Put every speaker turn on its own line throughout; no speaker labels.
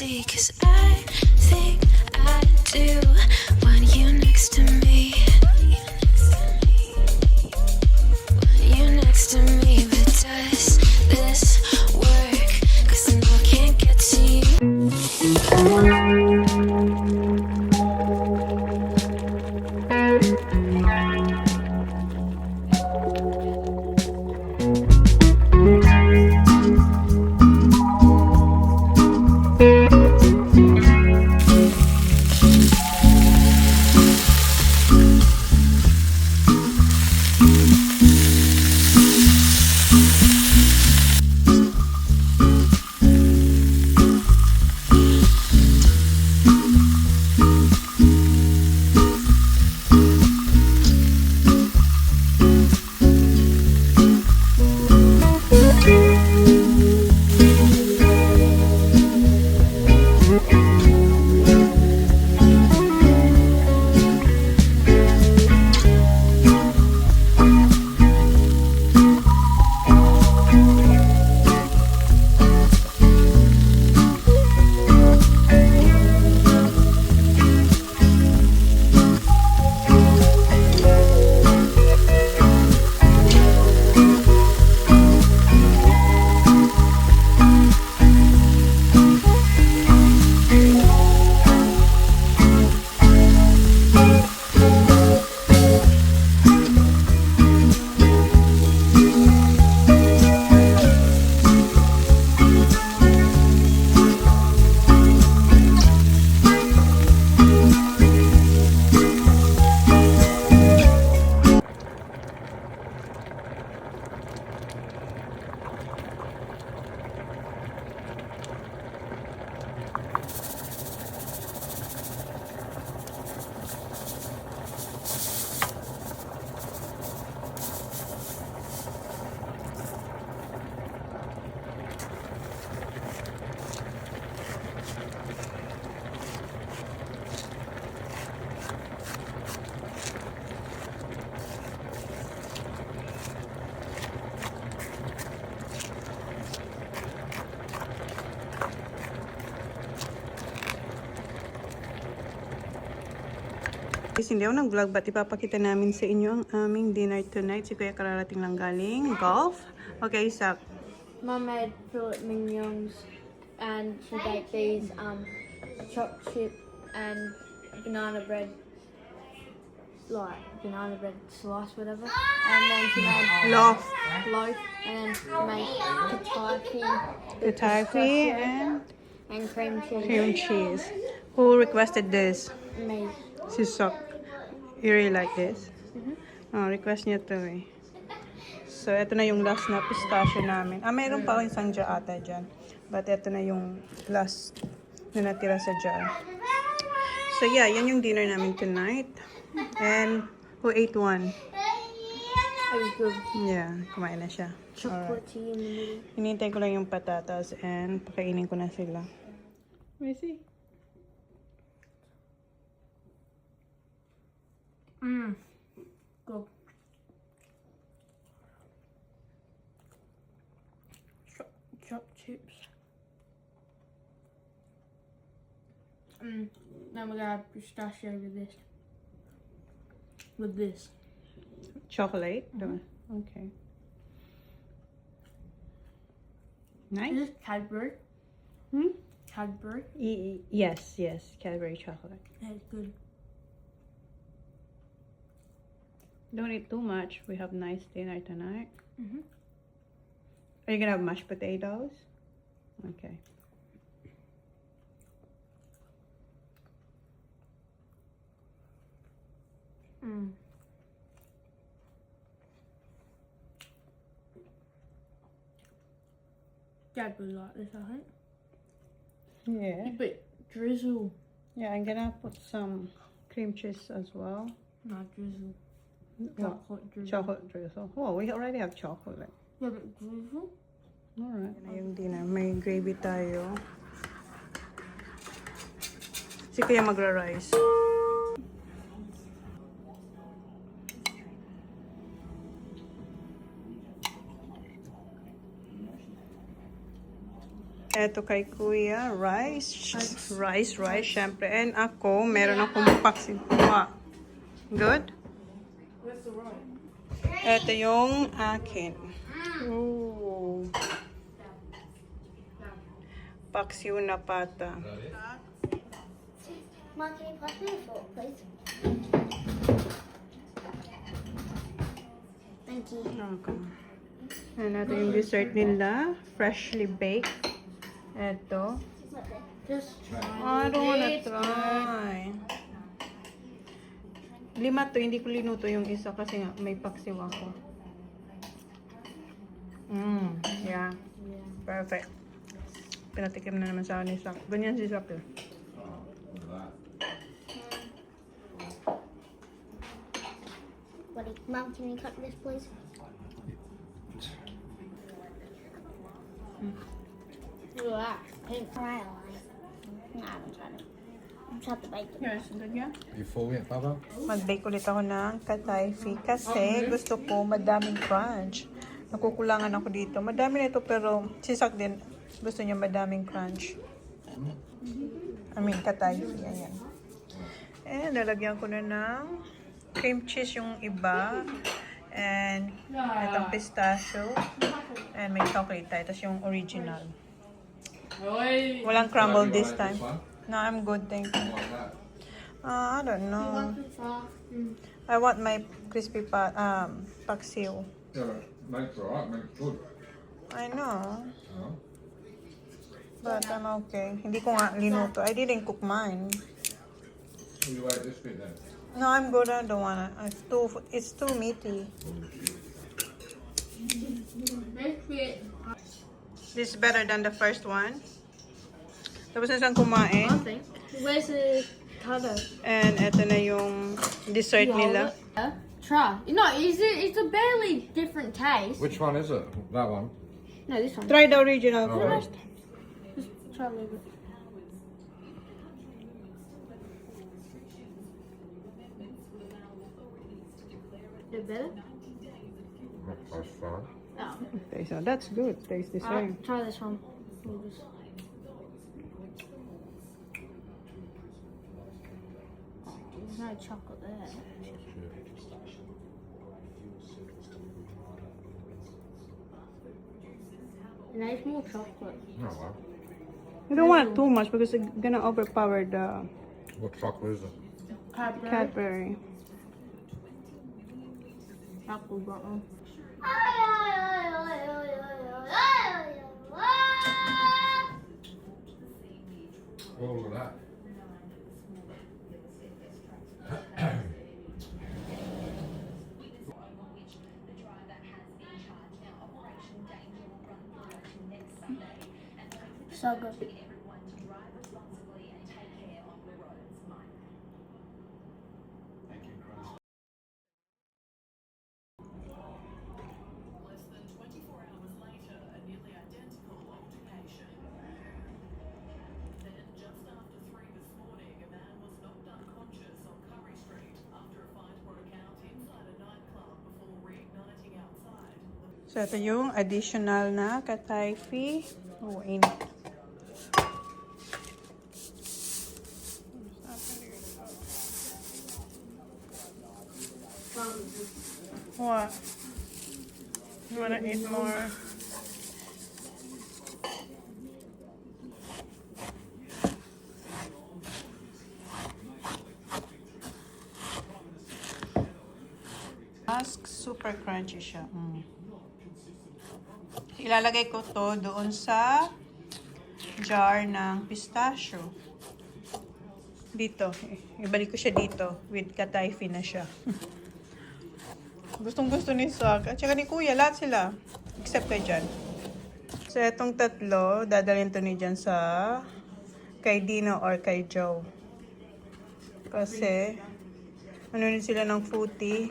see, 'cause I think I do want you next to me. Want you next to me, but does this work? 'Cause I know I can't get to you.
Hindi ako nag-vlog, but ipapakita namin sa inyo ang aming dinner tonight. Si Kuya kararating lang galing golf. Okay, Isak.
Mum made filet mignons and she baked these chopped chip and banana bread, like banana bread slice, whatever. And then she made
Loaf.
and then she made
Tataki
and cream cheese.
cream cheese. Who requested this?
Me.
Si Sok. You really like this? Oh, request niya to eh. So, ito na yung last na pistachio namin. Mayroon pa akong isang jar ata dyan. But ito na yung last na natira sa jar. So, yeah, yan yung dinner namin tonight. And, who ate one?
It was good.
Yeah, kumain na siya.
Chocolate tea in the middle.
Hinihintay ko lang yung patatas and pakainin ko na sila. Let me see.
Good. Chopped chips. Now we're gonna have pistachio with this. With this.
Chocolate? Okay. Nice.
Is this Cadbury? Cadbury?
Yes, Cadbury chocolate.
That's good.
Don't eat too much. We have nice dinner tonight. Are you gonna have mashed potatoes? Okay.
Dad would like this, I think.
Yeah.
But drizzle.
Yeah, I'm gonna put some cream cheese as well.
No, drizzle.
What?
Chocolate drizzle.
Chocolate drizzle. Oh, we already have chocolate.
Yeah, but drizzle?
Alright. Yan na yung dinner. May gravy tayo. Si Kuya magra-rice. Eto kay Kuya, rice. Rice, syempre. And ako, meron akong paksi. Wow. Good? Eto yung akin. Ooh. Paksiw na pata.
Mom, can you pass me a fork, please? Thank you.
Okay. And ito yung dessert nila. Freshly baked. Eto.
Just try.
I don't wanna try. 5 to, hindi ko linuto yung isa kasi nga may paksiw ako. Yeah. Perfect. Pinatikim na naman sa akin ni Sak. Ganyan si Sak.
Mom, can you cut this, please? Look at that. Pink fry line. No, I haven't tried it. I'm trying to bake it.
Yes, ganyan.
You full yet, Baba?
Mag-bake ulit ako ng katayfi kasi gusto ko madaming crunch. Nakukulangan ako dito. Madami na ito pero si Sak din gusto niya madaming crunch. I mean, katayfi. Ayan. And lalagyan ko na ng cream cheese yung iba. And itong pistachio. And may chocolate tayo. Tapos yung original. Walang crumble this time. No, I'm good, thank you. I don't know. I want my crispy paksiw.
Yeah, makes alright, makes good.
I know.
Oh.
But I'm okay. Hindi ko nga linuto. I didn't cook mine.
Will you eat this bit then?
No, I'm good. I don't wanna. It's too meaty. This is better than the first one. Tapos na siyang kumain.
Where's the cutter?
And eto na yung dessert nila.
Try. No, it's a barely different taste.
Which one is it? That one?
No, this one.
Try the original
Oh,
first.
Just try a little bit. Is it better?
That's fine.
Oh.
Okay, so that's good. Tastes the same.
Alright, try this one. We'll just... Oh, there's no chocolate there. And there's more chocolate.
Oh, well.
You don't want too much because it's gonna overpower the
What chocolate is it?
Cadbury.
Chocolate button.
Oh, look at that.
So good.
So, ito yung additional na katayfi. Oh, init. What? You wanna eat more? Super crunchy siya. Ilalagay ko to doon sa jar ng pistachio. Dito. Ibalik ko siya dito with katayfi na siya. Gustong gusto ni Sak. At saka ni Kuya. Lahat sila. Except kay Jan. So, etong tatlo, dadalhin to ni Jan sa kay Dino or kay Joe. Kasi, ano rin sila ng fruity.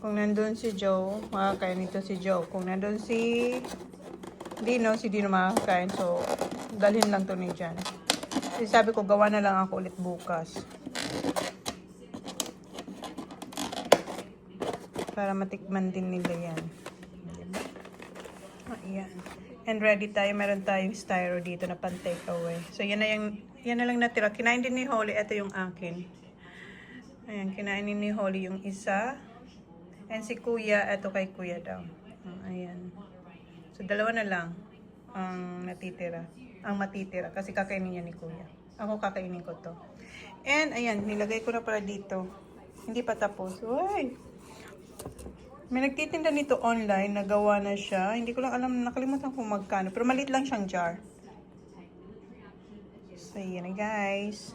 Kung nandun si Joe, makakain nito si Joe. Kung nandun si Dino makakain. So, dalhin lang to ni Jan. Kasi sabi ko, gawa na lang ako ulit bukas. Para matikman din nila yan. Diba? Ayan. And ready tayo. Meron tayong styro dito na pan take away. So yan na lang natira. Kinain din ni Holly. Ito yung akin. Ayan, kinain din ni Holly yung isa. And si Kuya, ito kay Kuya daw. Ayan. So dalawa na lang ang natitira. Ang matitira. Kasi kakainin niya ni Kuya. Ako kakainin ko to. And ayan, nilagay ko na para dito. Hindi pa tapos. Uy! May nagtitinda nito online, nagawa na siya. Hindi ko lang alam, nakalimutan kung magkano. Pero maliit lang siyang jar. So, yun na guys.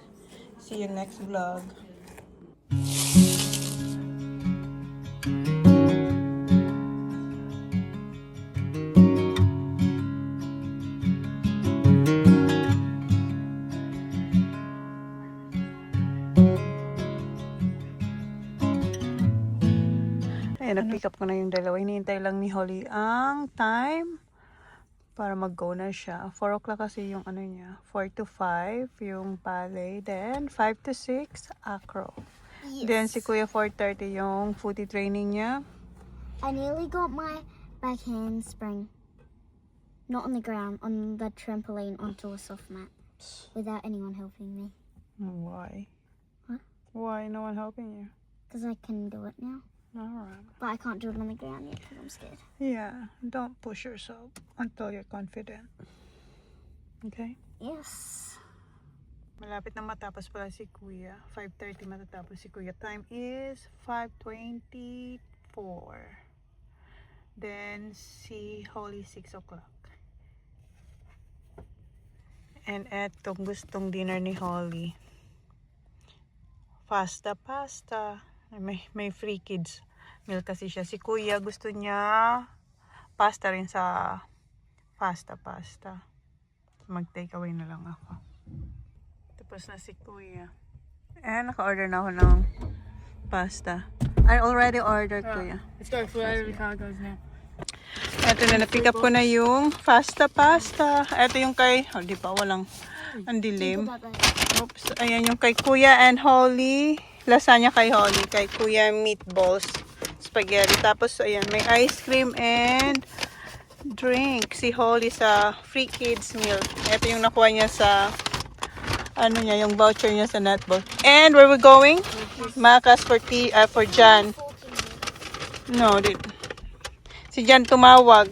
See you next vlog. Ayan, nag-pick up ko na yung dalawa. Hinihintay lang ni Holly ang time para mag-go na siya. 4 o'clock kasi yung ano niya. 4 to 5 yung ballet. Then, 5 to 6, acro.
Yes.
Then, si Kuya 4:30 yung footy training niya.
I nearly got my back handspring. Not on the ground, on the trampoline onto a soft mat. Without anyone helping me.
Why?
Huh?
Why no one helping you?
Because I can do it now.
Alright.
But I can't do it on the ground yet because I'm scared.
Yeah, don't push yourself until you're confident. Okay?
Yes.
Malapit na matapos pala si Kuya. 5:30 matatapos si Kuya. Time is 5:24. Then si Holly 6 o'clock. And etong gustong dinner ni Holly. Pasta. May free kids meal kasi siya. Si Kuya gusto niya pasta rin sa pasta. Mag-take away na lang ako. Tapos na si Kuya. Naka-order na ako ng pasta. I already ordered, Kuya.
Let's go for wherever the car goes now.
Ito na, na-pick up ko na yung pasta. Ito yung kay, di pa, walang, ang dilim. Oops, ayan yung kay Kuya and Holly. Lasagna kay Holly. Kay Kuya, meatballs, spaghetti. Tapos, ayan, may ice cream and drink. Si Holly sa free kids meal. Ito yung nakuha niya sa, ano niya, yung voucher niya sa netball. And where we going? Makas for Jan. No, si Jan tumawag.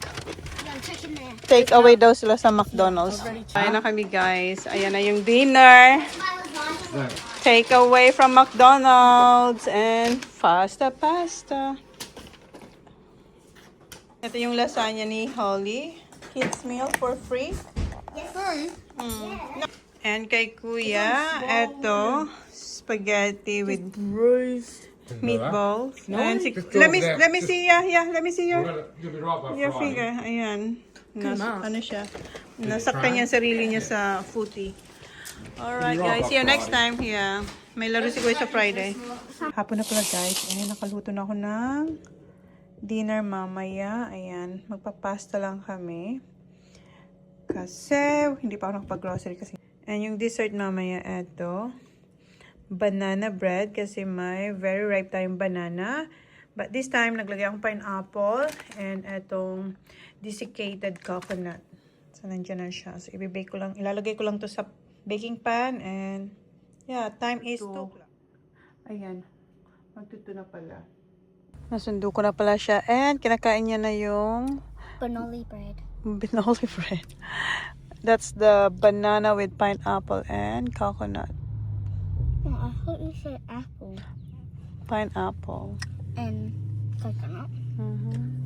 Take away daw sila sa McDonald's. Ayan na kami guys. Ayan na yung dinner. Take away from McDonald's and pasta. Ito yung lasagna ni Holly. Kids meal for free.
Yes.
And kay Kuya, ito spaghetti with meatballs. And si, let me see let me see your figure. Ayan. Ano siya? Nasaktan niya sarili niya sa footy. Alright guys, see you next time. Yeah. May laro si Kuya sa Friday. Hapon na pala guys. Ayan, nakaluto na ako ng dinner mamaya. Ayan, magpapasta lang kami. Kasi, hindi pa ako nakapag-grocery kasi. And yung dessert mamaya, eto. Banana bread kasi may very ripe tayong banana. But this time, naglagay akong pineapple and etong desiccated coconut. So, nandiyan na siya. So, ibibake ko lang. Ilalagay ko lang to sa baking pan and yeah, time is 2 o'clock. Ayan. Magtuto na pala. Nasundo ko na pala siya and kinakain niya na yung
Banoli bread.
Banoli bread. That's the banana with pineapple and coconut.
Oh, I thought you said apple
Pineapple.
and coconut.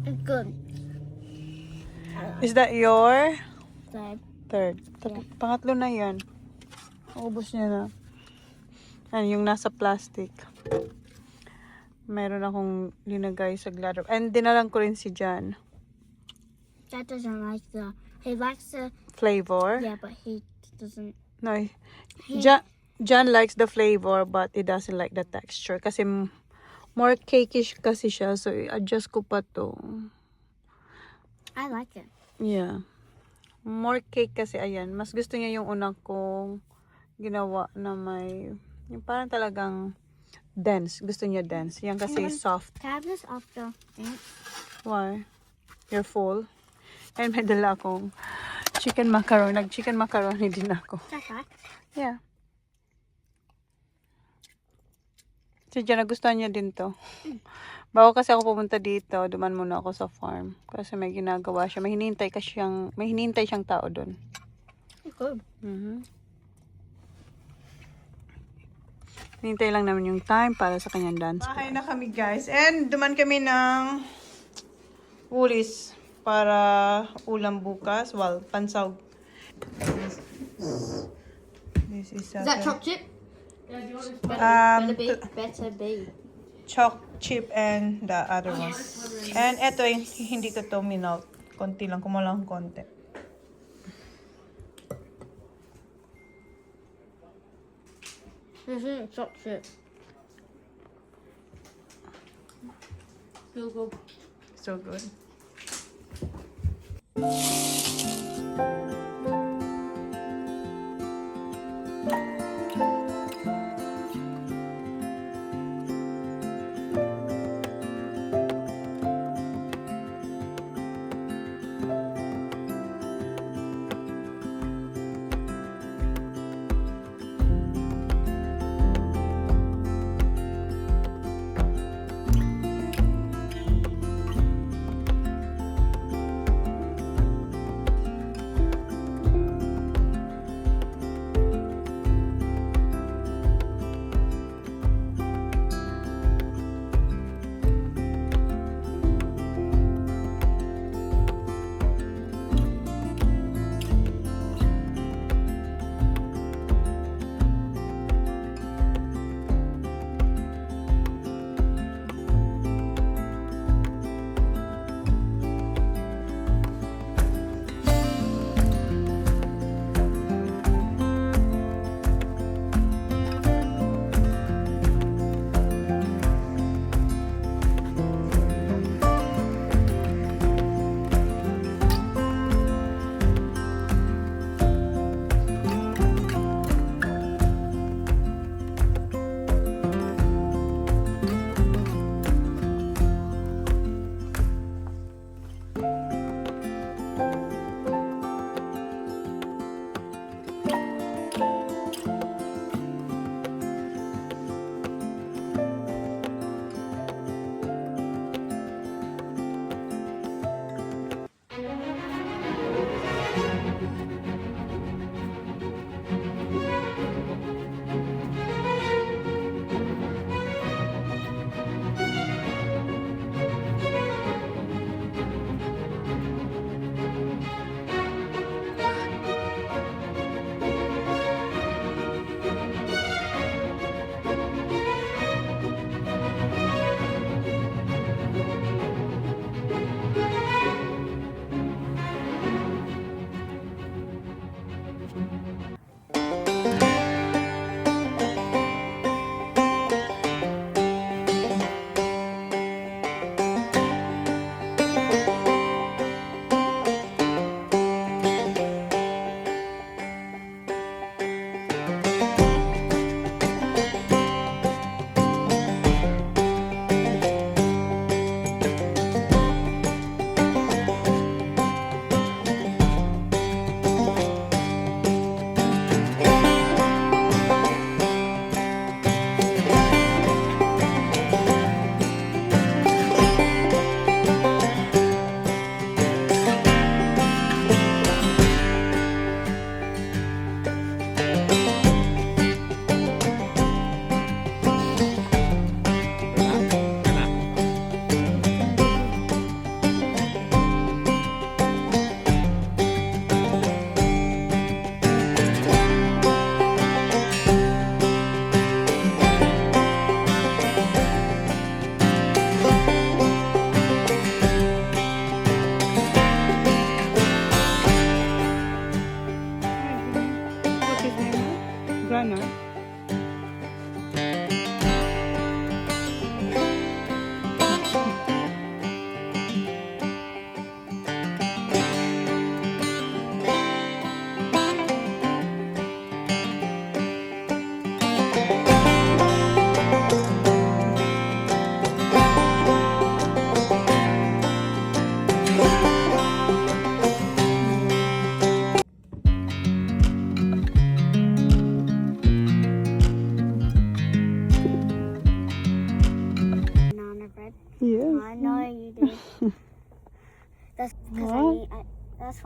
It's good.
Is that your
Third.
third? Pangatlo na yan. Ubus niya na. Ano yung nasa plastic. Meron akong linagay sa ladder. And dinalang ko rin si Jan.
Dad doesn't like he likes the,
Flavor.
yeah, but he doesn't.
No. Jan likes the flavor but he doesn't like the texture. Kasi more cakeish kasi siya. So, i-adjust ko pa to.
I like it.
Yeah. More cake kasi, ayan. Mas gusto niya yung unang kong ginawa na may, yung parang talagang Dense. Gusto niya dense. Yan kasi soft.
Can I have this after? Thanks.
Why? You're full. And may dala akong chicken macaroni. Nag-chicken macaroni din ako.
That's right.
Yeah. Si Jan, nagustuhan niya din to. Bago kasi ako pumunta dito, duman muna ako sa farm. Kasi may ginagawa siya. May hinihintay siyang tao doon.
Good.
Hinihintay lang namin yung time para sa kanyang dance. Bahay na kami guys. And duman kami ng ulis para ulam bukas. Well, pansaw. This is
Is that choc chip? Better be.
Choc chip and the other one. And eto yung hindi ko to minalt. Konti lang, kumulang konti.
This isn't choc chip. Feel good.
So good.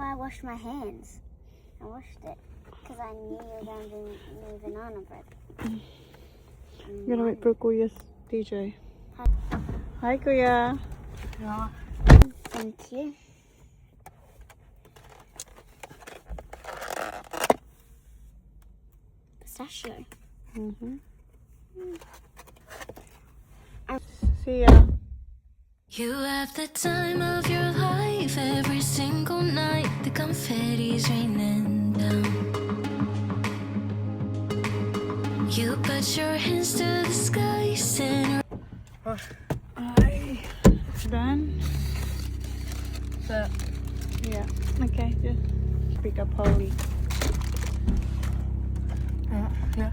why I washed my hands. I washed it because I knew you were going to bring me banana bread.
I'm gonna wait for Kuya's DJ. Hi, Kuya.
Thank you. Pistachio.
See ya.
You have the time of your life every single night. The confetti's raining down. You put your hands to the sky, center.
It's done. So, yeah. Okay, just pick up Holly. Yeah.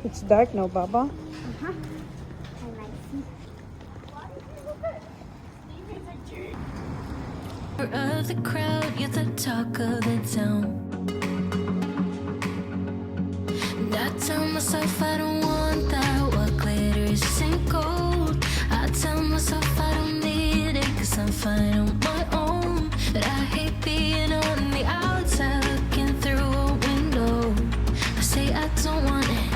It's dark now, Baba.
Of the crowd, you're the talk of the town. And I tell myself I don't want that. What glitters ain't gold. I tell myself I don't need it, 'cause I'm fine on my own. But I hate being on the outside looking through a window. I say I don't want it,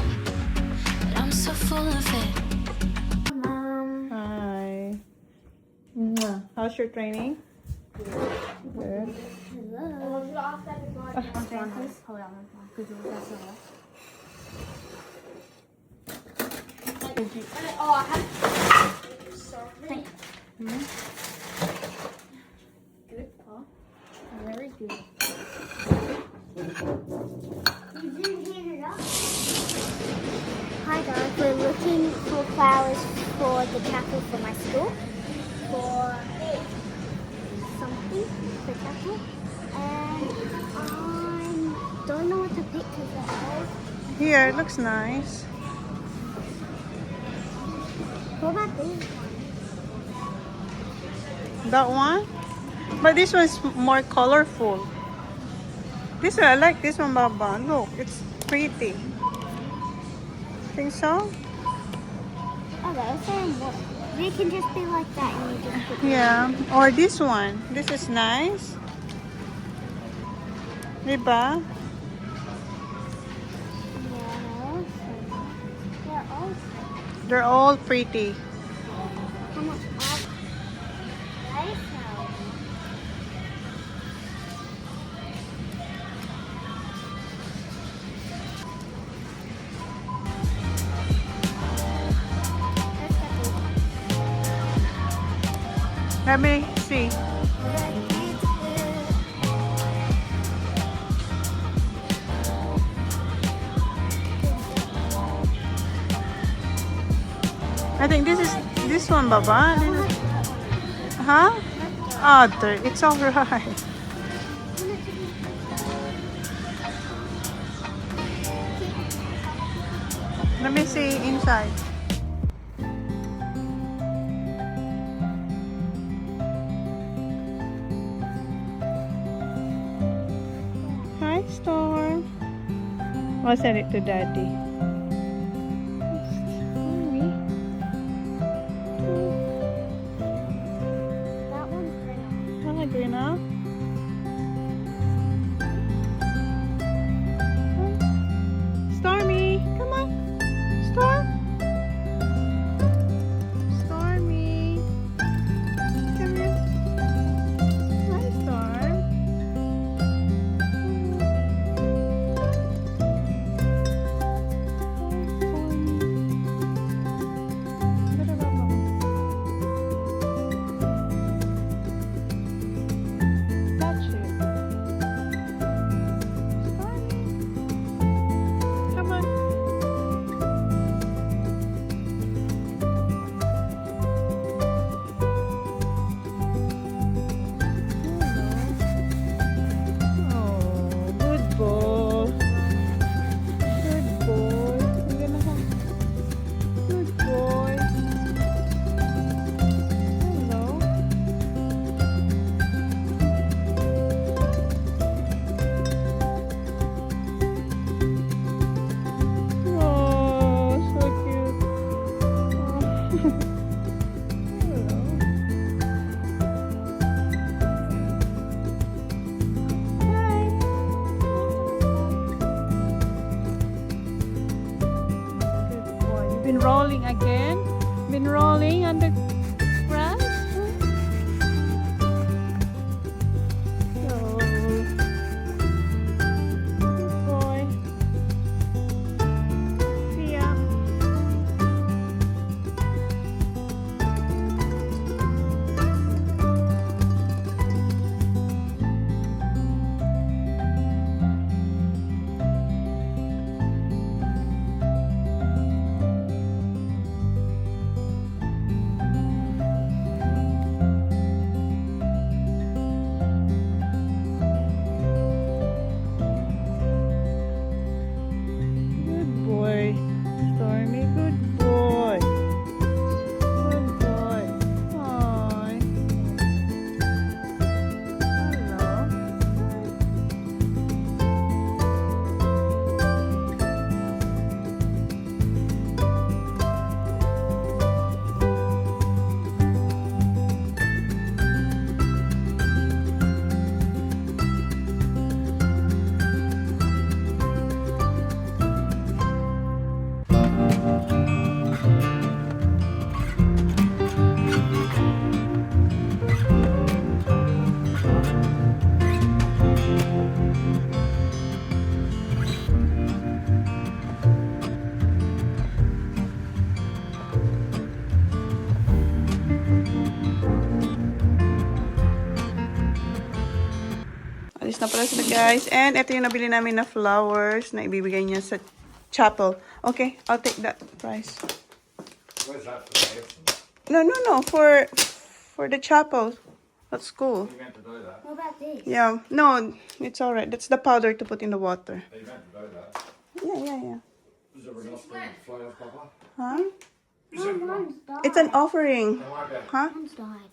but I'm so full of it.
Mom.
Hi. Mwah. How's your training? Good.
Hold on. Could you pass it off? Oh, I have. Thank you. Good, Paul. Very good.
Hi guys, we're looking for flowers for the chapel for my school. For something for chapel. And I don't know what to pick because they're all.
Here, it looks nice.
What about these?
That one? But this one's more colorful. This one, I like this one, Baba. Look, it's pretty. Think so?
Oh, they're saying what? They can just be like that and you just put
Yeah. Or this one. This is nice. Diba? They're all pretty.
How much are they?
Let me see. I think this one, Baba. Huh? Oh, it's alright. Let me see inside. Hi, Storm. I'll send it to Daddy.
That one's green.
I like green, huh? Stormy, come on. Storm. Stormy. Come here. Hi, Storm. Good boy. You've been rolling again? Been rolling on the grass? Oh. Good boy. See ya. Good boy. Stormy, good boy. Good boy. Hi. Hello. Alis na pala sila guys. And ito yung nabili namin na flowers na ibibigay niya sa chapel. Okay, I'll take that price.
Where's that for the
No. For the chapel at school.
You meant to do that.
What about this?
Yeah. No, it's alright. That's the powder to put in the water.
You meant to do that.
Yeah.
Is everyone else bring the flowers, Papa?
Huh?
Mine's died.
It's an offering.
Don't worry about it.
Huh?
Mine's died.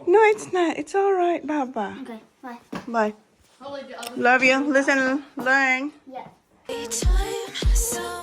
No, it's not. It's alright, Baba.
Okay, bye.
Bye.
I'll leave the other.
Love you. Listen, learn.
Yeah.
Time, so